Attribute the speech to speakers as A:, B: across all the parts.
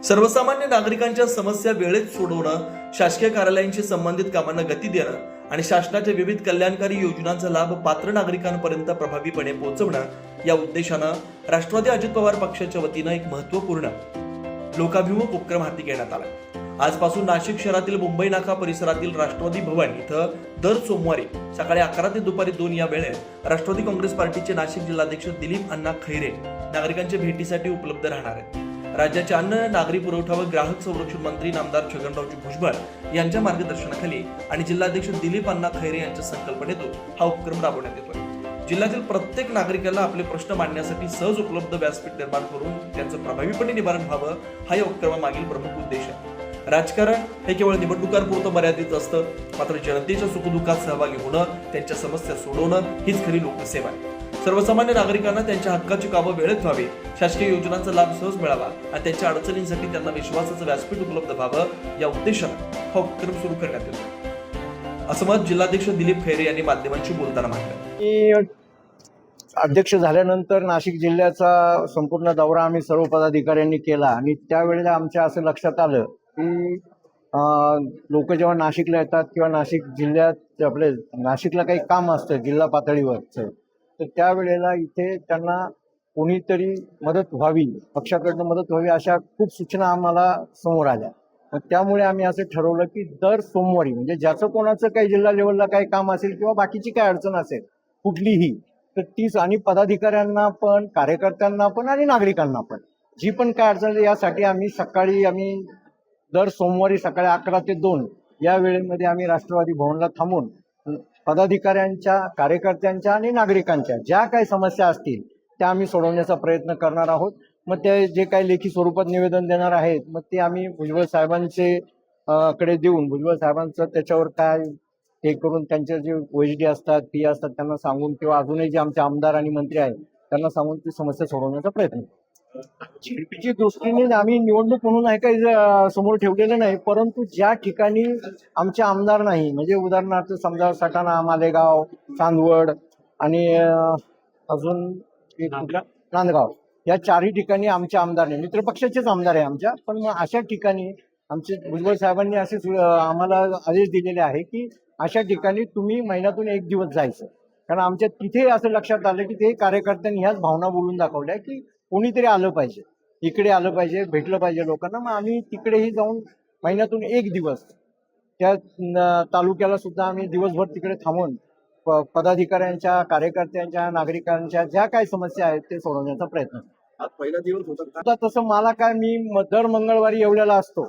A: सर्वसामान्य नागरिकांच्या समस्या वेळेत सोडवणं, शासकीय कार्यालयांशी संबंधित कामांना गती देणं आणि शासनाच्या विविध कल्याणकारी योजनांचा लाभ पात्र नागरिकांपर्यंत प्रभावीपणे पोहोचवणं या उद्देशानं राष्ट्रवादी अजित पवार पक्षाच्या वतीनं एक महत्त्वपूर्ण लोकाभिमुख उपक्रम हाती घेण्यात आला। आजपासून नाशिक शहरातील मुंबई नाका परिसरातील राष्ट्रवादी भवन इथं दर सोमवारी सकाळी 11 ते दुपारी 2 या वेळेत राष्ट्रवादी काँग्रेस पार्टीचे नाशिक जिल्हाध्यक्ष दिलीप अण्णा खैरे नागरिकांच्या भेटीसाठी उपलब्ध राहणार आहेत। राज्याचे अन्न, नागरी पुरवठा व ग्राहक संरक्षण मंत्री नामदार छगनरावजी भुजबळ यांच्या मार्गदर्शनाखाली आणि जिल्हाध्यक्ष दिलीप अण्णा खैरे यांच्या संकल्पनेतून हा उपक्रम राबवण्यात येतोय। जिल्ह्यातील प्रत्येक नागरिकाला आपले प्रश्न मांडण्यासाठी सहज उपलब्ध व्यासपीठ निर्माण करून त्यांचं प्रभावीपणे निवारण व्हावं हा या उपक्रमामागील प्रमुख उद्देश आहे। राजकारण हे केवळ निवडणुकांपुरतं मर्यादित असतं, मात्र जनतेच्या सुखदुःखात सहभागी होणं, त्यांच्या समस्या सोडवणं हीच खरी लोकसेवा आहे। सर्वसामान्य नागरिकांना त्यांच्या हक्काची कामं वेळेत व्हावी, शासकीय योजनांचा लाभ सहज मिळावा आणि त्यांच्या अडचणींसाठी त्यांना विश्वासाचं व्यासपीठ उपलब्ध व्हावं या उद्देशाने हा उपक्रम सुरू करण्यात येतो, असं मत जिल्हाध्यक्ष दिलीप खैरे यांनी माध्यमांशी बोलताना मांडलं।
B: अध्यक्ष झाल्यानंतर नाशिक जिल्ह्याचा संपूर्ण दौरा आम्ही सर्व पदाधिकाऱ्यांनी केला आणि त्यावेळेला आमच्या असं लक्षात आलं की लोक जेव्हा नाशिकला येतात किंवा नाशिक जिल्ह्यात आपले नाशिकला काही काम असतं जिल्हा पातळीवरचं, तर त्यावेळेला इथे त्यांना कोणीतरी मदत व्हावी, पक्षाकडनं मदत व्हावी अशा खूप सूचना आम्हाला समोर आल्या। मग त्यामुळे आम्ही असं ठरवलं की दर सोमवारी म्हणजे ज्याचं कोणाचं काही जिल्हा लेवलला काही काम असेल किंवा बाकीची काही अडचण असेल कुठलीही, तर तीच आणि पदाधिकाऱ्यांना पण, कार्यकर्त्यांना पण आणि नागरिकांना पण जी पण काय अडचण यासाठी आम्ही दर सोमवारी सकाळी 11 ते 2 या वेळेमध्ये आम्ही राष्ट्रवादी भवनला थांबून पदाधिकाऱ्यांच्या, कार्यकर्त्यांच्या आणि नागरिकांच्या ज्या काही समस्या असतील त्या आम्ही सोडवण्याचा प्रयत्न करणार आहोत। मग ते जे काही लेखी स्वरूपात निवेदन देणार आहेत मग ते आम्ही भुजबळ साहेबांचे कडे देऊन भुजबळ साहेबांचं त्याच्यावर काय हे करून त्यांच्या जे OSD असतात, फी असतात त्यांना सांगून किंवा अजूनही जे आमचे आमदार आणि मंत्री आहेत त्यांना सांगून ती समस्या सोडवण्याचा प्रयत्न करू। झेडपीच्या दृष्टीने आम्ही निवडणूक म्हणून आहे काही समोर ठेवलेलं नाही, परंतु ज्या ठिकाणी आमचे आमदार नाही, म्हणजे उदाहरणार्थ समजा सटाणा, मालेगाव, चांदवड आणि अजून नांदगाव या 4ही ठिकाणी आमचे आमदार नाही, मित्रपक्षाचेच आमदार आहे आमच्या, पण मग अशा ठिकाणी आमचे भुजबळ साहेबांनी असे आम्हाला आदेश दिलेले आहे की अशा ठिकाणी तुम्ही महिन्यातून 1 दिवस जायचं। कारण आमच्या तिथे असं लक्षात आलं की ते कार्यकर्त्यांनी ह्याच भावना बोलून दाखवल्या की कोणीतरी आलं पाहिजे, इकडे आलं पाहिजे, भेटलं पाहिजे लोकांना। मग आम्ही तिकडेही जाऊन महिन्यातून 1 दिवस त्या तालुक्याला सुद्धा आम्ही दिवसभर तिकडे थांबून पदाधिकाऱ्यांच्या, कार्यकर्त्यांच्या, नागरिकांच्या ज्या काही समस्या आहेत ते सोडवण्याचा प्रयत्न।
C: आज पहिला दिवस होता
B: तसं मला काय, मी दर मंगळवारी येवल्याला असतो,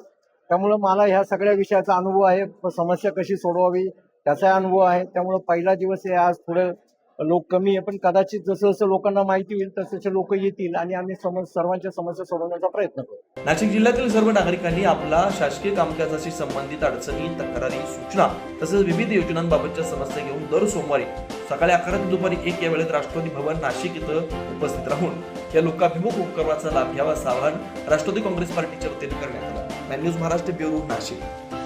B: त्यामुळे मला ह्या सगळ्या विषयाचा अनुभव आहे, समस्या कशी सोडवावी त्याचा अनुभव आहे। त्यामुळे पहिला दिवस आहे, आज थोडं लोक कमी आहे, पण कदाचित जसं जसं लोकांना माहिती होईल तसे लोक येतील आणि आम्ही सर्वांच्या समस्या सोडवण्याचा प्रयत्न करू।
A: नाशिक जिल्ह्यातील सर्व नागरिकांनी आपला शासकीय कामकाजाशी संबंधित अडचणी, तक्रारी, सूचना तसेच विविध योजनांबाबतच्या समस्या घेऊन दर सोमवारी सकाळी 11 ते दुपारी 1 या वेळेत राष्ट्रवादी भवन नाशिक इथं उपस्थित राहून या लोकाभिमुख उपक्रमाचा लाभ घ्यावा असं आवाहन राष्ट्रवादी काँग्रेस पार्टीच्या वतीने करण्यात आलं। News Maharashtra bureau Nashik.